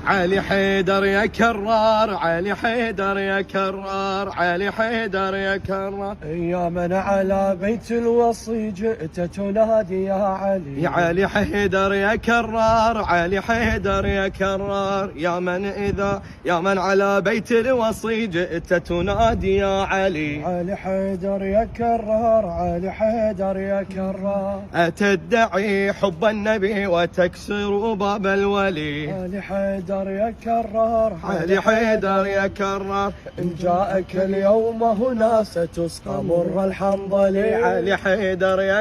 علي حيدر يا كرار، علي حيدر يا كرار، علي حيدر يا كرار. يا من على بيت الوصي جئت تنادي يا علي. يا علي حيدر يا كرار، علي حيدر يا كرار. يا من على بيت الوصي جئت تنادي يا علي. علي حيدر يا كرار، علي حيدر يا كرار. أتدعي حب النبي وتكسر باب الولي. علي حيدر يا كرار، علي حيدر يا كرار. إن جاءك اليوم هنا ستسقى مر الحنظلي. علي حيدر يا